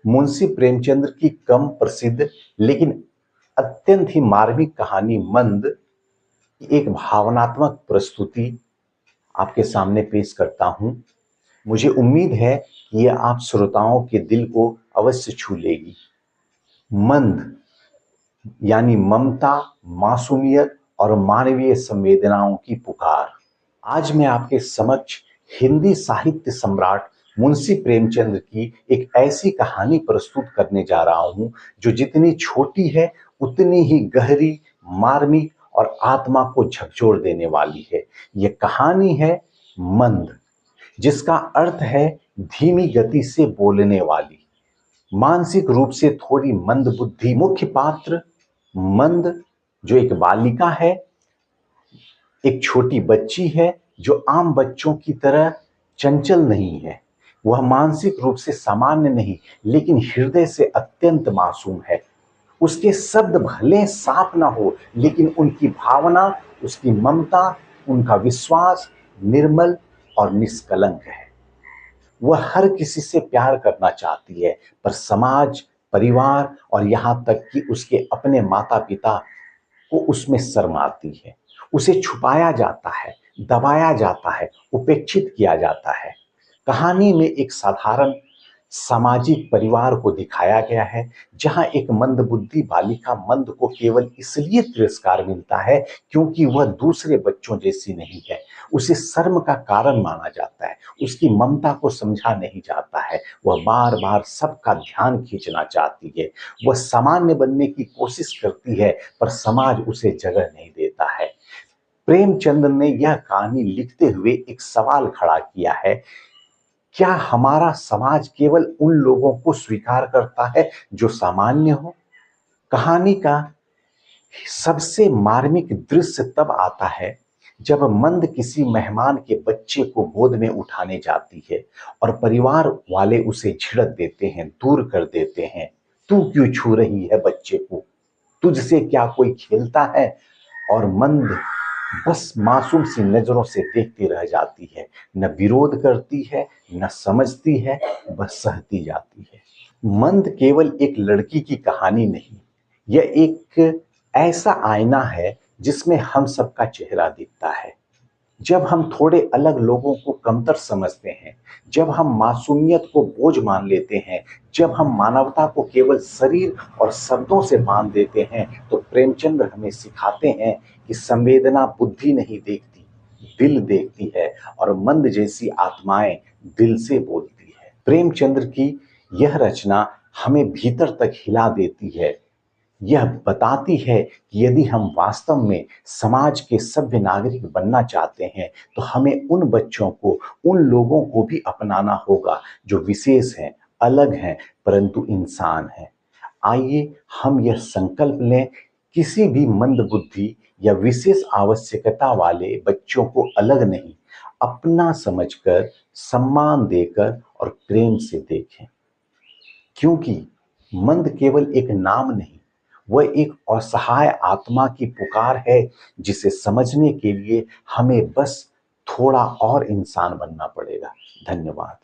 मुंशी प्रेमचंद्र की कम प्रसिद्ध लेकिन अत्यंत ही मार्मिक कहानी मंद की एक भावनात्मक प्रस्तुति आपके सामने पेश करता हूं। मुझे उम्मीद है कि यह आप श्रोताओं के दिल को अवश्य छू लेगी। मंद यानी ममता, मासूमियत और मानवीय संवेदनाओं की पुकार। आज मैं आपके समक्ष हिंदी साहित्य सम्राट मुंशी प्रेमचंद्र की एक ऐसी कहानी प्रस्तुत करने जा रहा हूं जो जितनी छोटी है उतनी ही गहरी, मार्मिक और आत्मा को झकझोर देने वाली है। यह कहानी है मंद, जिसका अर्थ है धीमी गति से बोलने वाली, मानसिक रूप से थोड़ी मंद बुद्धि। मुख्य पात्र मंद जो एक बालिका है, एक छोटी बच्ची है जो आम बच्चों की तरह चंचल नहीं है। वह मानसिक रूप से सामान्य नहीं लेकिन हृदय से अत्यंत मासूम है। उसके शब्द भले साफ ना हो लेकिन उनकी भावना, उसकी ममता, उनका विश्वास निर्मल और निष्कलंक है। वह हर किसी से प्यार करना चाहती है, पर समाज, परिवार और यहां तक कि उसके अपने माता पिता को उसमें शर्म आती है। उसे छुपाया जाता है, दबाया जाता है, उपेक्षित किया जाता है। कहानी में एक साधारण सामाजिक परिवार को दिखाया गया है जहां एक मंदबुद्धि बालिका मंद को केवल इसलिए तिरस्कार मिलता है क्योंकि वह दूसरे बच्चों जैसी नहीं है। उसे शर्म का कारण माना जाता है, उसकी ममता को समझा नहीं जाता है। वह बार बार सबका ध्यान खींचना चाहती है, वह सामान्य बनने की कोशिश करती है, पर समाज उसे जगह नहीं देता है। प्रेमचंद्र ने यह कहानी लिखते हुए एक सवाल खड़ा किया है, क्या हमारा समाज केवल उन लोगों को स्वीकार करता है जो सामान्य हो? कहानी का सबसे मार्मिक दृश्य तब आता है जब मंद किसी मेहमान के बच्चे को गोद में उठाने जाती है और परिवार वाले उसे झिड़क देते हैं, दूर कर देते हैं। तू क्यों छू रही है बच्चे को? तुझसे क्या कोई खेलता है? और मंद बस मासूम सी नजरों से देखती रह जाती है, न विरोध करती है, न समझती है, बस सहती जाती है। मंद केवल एक लड़की की कहानी नहीं, यह एक ऐसा आईना है जिसमें हम सबका चेहरा दिखता है। जब हम थोड़े अलग लोगों को कमतर समझते हैं, जब हम मासूमियत को बोझ मान लेते हैं, जब हम मानवता को केवल शरीर और शब्दों से बांध देते हैं, तो प्रेमचंद्र हमें सिखाते हैं कि संवेदना बुद्धि नहीं देखती, दिल देखती है और मंद जैसी आत्माएं दिल से बोलती है। प्रेमचंद्र की यह रचना हमें भीतर तक हिला देती है। यह बताती है कि यदि हम वास्तव में समाज के सभ्य नागरिक बनना चाहते हैं तो हमें उन बच्चों को, उन लोगों को भी अपनाना होगा जो विशेष हैं, अलग हैं, परंतु इंसान हैं। आइए हम यह संकल्प लें, किसी भी मंद बुद्धि या विशेष आवश्यकता वाले बच्चों को अलग नहीं, अपना समझकर, सम्मान देकर और प्रेम से देखें। क्योंकि मंद केवल एक नाम नहीं, वह एक असहाय आत्मा की पुकार है जिसे समझने के लिए हमें बस थोड़ा और इंसान बनना पड़ेगा। धन्यवाद।